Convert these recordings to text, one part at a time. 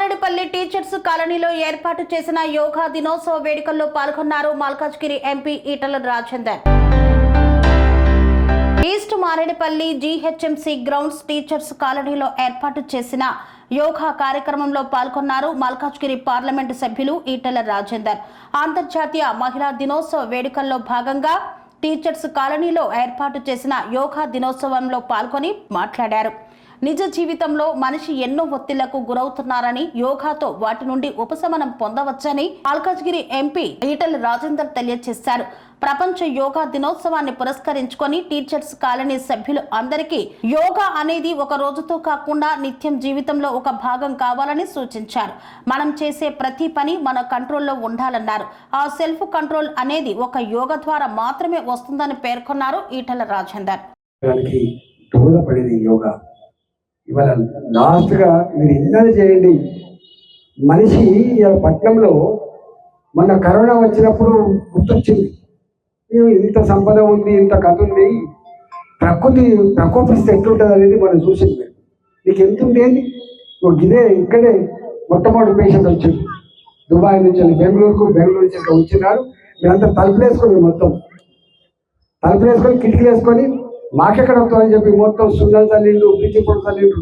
Marredpally teachers కాలనీలో ఏర్పాటు చేసిన యోగా దినోత్సవ వేడుకల్లో పాల్గొన్నారు Malkajgiri MP Etela Rajender. East Marredpally GHMC grounds teachers కాలనీలో ఏర్పాటు చేసిన యోగా కార్యక్రమంలో పాల్గొన్నారు మల్కాజ్గిరి పార్లమెంటు సభ్యులు ఈటల రాజేందర్. అంతర్జాతీయ మహిళా దినోత్సవ వేడుకల్లో భాగంగా టీచర్స్ కాలనీలో ఏర్పాటు చేసిన యోగా దినోత్సవంలో పాల్గొని మాట్లాడారు. నిజ జీవితంలో మనిషి ఎన్నో ఒత్తిళ్లకు గురవుతున్నారని, యోగాతో వాటి నుండి ఉపశమనం పొందవచ్చని మల్కాజ్గిరి ఎంపీ ఈటల రాజేందర్ తెలియజేశారు. ప్రపంచ యోగా దినోత్సవాన్ని పురస్కరించుకొని టీచర్స్ కాలనీ సభ్యులు అందరికీ యోగా అనేది ఒక రోజుతో కాకుండా నిత్యం జీవితంలో ఒక భాగం కావాలని సూచించారు. మనం చేసే ప్రతి పని మన కంట్రోల్లో ఉండాలన్నారు. ఆ సెల్ఫ్ కంట్రోల్ అనేది ఒక యోగా ద్వారా మాత్రమే వస్తుందని పేర్కొన్నారు ఈటల రాజేందర్. ఇవాళ లాస్ట్గా మీరు ఎన్నది చేయండి. మనిషి పట్టణంలో మన కరోనా వచ్చినప్పుడు గుర్తొచ్చింది, ఇంత సంపద ఉంది, ఇంత కథ ఉంది, ప్రకృతి ప్రకోపిస్తే ఎట్లుంటుంది అనేది మనం చూసింది. నీకు ఎంత ఉండేది, ఇదే ఇక్కడే మొట్టమొదటి పేషెంట్ వచ్చింది దుబాయ్ నుంచి బెంగళూరు నుంచి ఇక్కడ వచ్చినారు. మీరంతా తలుపులేసుకొని మొత్తం తలుపులేసుకొని కిటికీలు వేసుకొని మాకెక్కడ వస్తుందని చెప్పి మొత్తం సున్నలు తల్లిండు, బ్లీచింగ్ పౌడర్ తల్లిండు.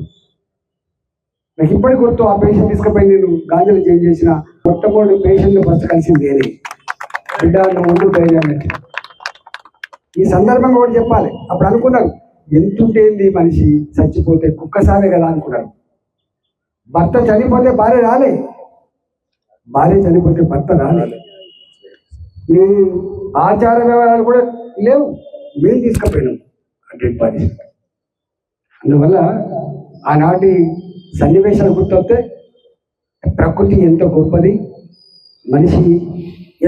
నాకు ఇప్పటికి గుర్తు, ఆ పేషెంట్ తీసుకుపోయి నేను గాంధీలు చేంజ్ చేసిన మొట్టమొదటి పేషెంట్ ఫస్ట్ కలిసింది నేనే. బిడ్డ ముందు ధైర్యం. ఈ సందర్భంగా కూడా చెప్పాలి. అప్పుడు అనుకున్నారు ఎంతుంటేంది మనిషి చచ్చిపోతే కుక్కసారే కదా అనుకున్నారు. భర్త చనిపోతే భార్య రాలే, భార్య చనిపోతే భర్త రాలే. నీ ఆచార వ్యవహారాలు కూడా లేవు, మేము తీసుకుపోయినాం డెడ్ బాడీ. అందువల్ల ఆనాటి సన్నివేశాలు గుర్తొస్తే ప్రకృతి ఎంత గొప్పది, మనిషి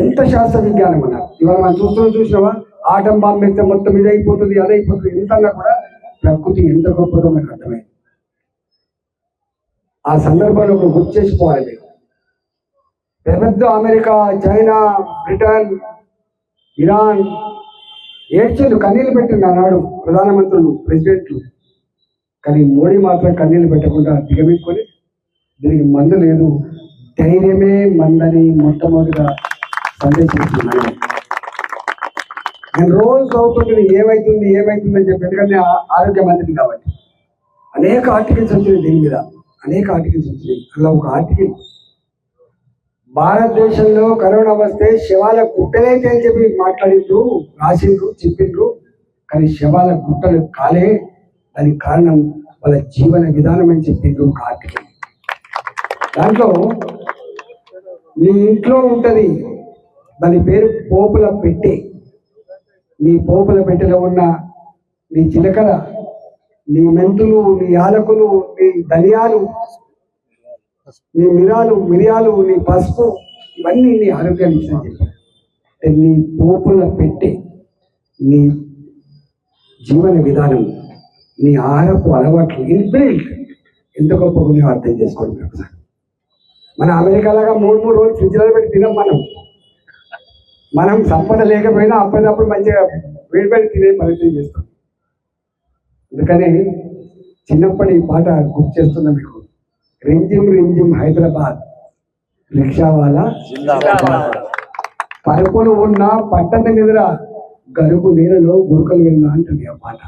ఎంత శాస్త్ర విజ్ఞానం అన్నారు. ఇవాళ మనం చూసినావా, ఆటం బాంబు వేస్తే మొత్తం ఇదైపోతుంది అదైపోతుంది, ఎంతన్నా కూడా ప్రకృతి ఎంత గొప్పదో మనకు అర్థమైంది. ఆ సందర్భంలో ఒక గుర్తు చేసుకోవాలి. పెద్ద అమెరికా, చైనా, బ్రిటన్, ఇరాన్ ఏడ్చిండు, కన్నీళ్ళు పెట్టిండు ఆనాడు ప్రధానమంత్రులు, ప్రెసిడెంట్లు. కానీ మోడీ మాత్రం కన్నీళ్ళు పెట్టకుండా దిగమిట్టుకొని దీనికి మందు లేదు, ధైర్యమే మందని మొట్టమొదటిగా సందేశిస్తున్నాను. నేను రోజు చదువుతుంటే ఏమవుతుంది అని చెప్పి, ఎందుకంటే ఆరోగ్య మంత్రిని కాబట్టి అనేక ఆర్టికల్స్ వచ్చినాయి దీని మీద, అనేక ఆర్టికల్స్ వచ్చినాయి. అలా ఒక ఆర్టికల్, భారతదేశంలో కరోనా వస్తే శవాల గుట్టలైతే అని చెప్పి మాట్లాడిండ్రు, రాసిండ్రు, చెప్పిండ్రు. కానీ శవాల గుట్టలు కాలే, దానికి కారణం వాళ్ళ జీవన విధానం అని చెప్పిండ్రు ఒక ఆర్టికల్. దాంట్లో నీ ఇంట్లో ఉంటుంది, దాని పేరు పోపుల పెట్టె. నీ పోపుల పెట్టెలో ఉన్న నీ చిలకర, నీ మెంతులు, నీ యాలకులు, నీ ధనియాలు, నీ మిరియాలు, నీ పసుపు, ఇవన్నీ నీ ఆరోగ్యాన్ని ఇచ్చిన చెప్పి, నీ పోపుల పెట్టె నీ జీవన విధానం, నీ ఆహారపు అలవాట్లు ఇన్బిల్ట్ ఎంత గొప్ప గుణం అర్థం చేసుకోండి. ఒకసారి మన అమెరికాలాగా 3 రోజులు ఫ్రిడ్జ్లో పెట్టి తినం. మనం సంపద లేకపోయినా అప్పటికప్పుడు మంచిగా వేడిపెట్టి తినే ప్రయత్నం చేస్తాం. అందుకని చిన్నప్పటి పాట గుర్తు చేస్తున్నా మీకు. రింజిమ్ హైదరాబాద్, రిక్షావాలా పరుపులు ఉన్న పట్టణ నిద్ర, గరుగు నీళ్ళలో గురుకలు వెళ్ళినా అంటుంది ఆ పాట.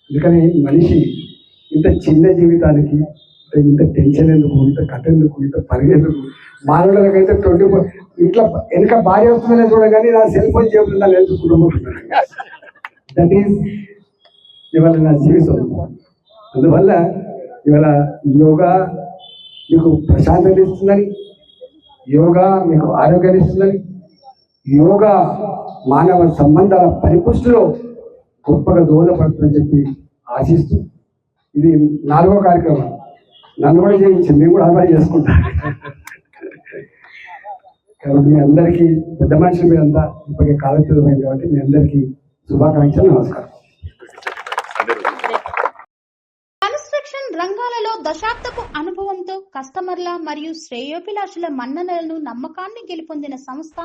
అందుకని మనిషి ఇంత చిన్న జీవితానికి ఇంత టెన్షన్ ఎందుకు, ఇంత కథ ఎందుకు, ఇంత పరిగెందుకు? మానవులకైతే 24 ఇంట్లో వెనక భార్య వస్తుందనే చూడగానే నా సెల్ ఫోన్ చేస్తుందా నేర్చుకుంటున్నాను. దట్ ఈస్ ఇవాళ నా జీవితం. అందువల్ల ఇవాళ యోగా మీకు ప్రశాంతత ఇస్తుందని, యోగా మీకు ఆరోగ్యాన్ని ఇస్తుందని, యోగా మానవ సంబంధాల పరిపుష్టిలో గొప్పగా దోహదపడుతుందని చెప్పి ఆశిస్తూ, ఇది 4వ కార్యక్రమం. నన్ను కూడా చేయించి మేము కూడా అలవాటు చేసుకుంటాం. కాబట్టి మీ అందరికీ పెద్ద మనుషులు మీరంతా ఇప్పటికే కాలతీతమైంది కాబట్టి మీ అందరికీ శుభాకాంక్షలు, నమస్కారం. రంగాలలో దశాబ్దపు అనుభవంతో కస్టమర్ల మరియు శ్రేయోభిలాషుల మన్ననలను, నమ్మకాన్ని గెలుపొందిన సంస్థ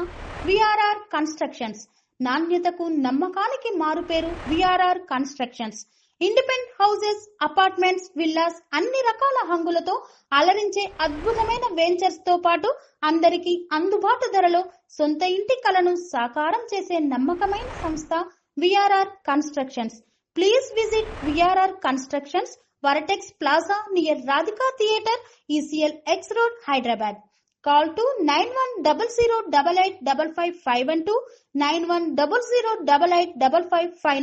విఆర్ఆర్ కన్స్ట్రక్షన్స్. నాణ్యతకు, నమ్మకానికి మారుపేరు VRR constructions. Independent houses, apartments, villas అన్ని రకాల హంగులతో అలరించే అద్భుతమైన వెంచర్స్ తో పాటు అందరికీ అందుబాటు ధరలో సొంత ఇంటి కలను సాకారం చేసే నమ్మకమైన సంస్థ VRR constructions. Please visit VRR constructions, Varatex Plaza near Radhika Theatre, ECL X Road, Hyderabad. Call to 9100885551 9100885559.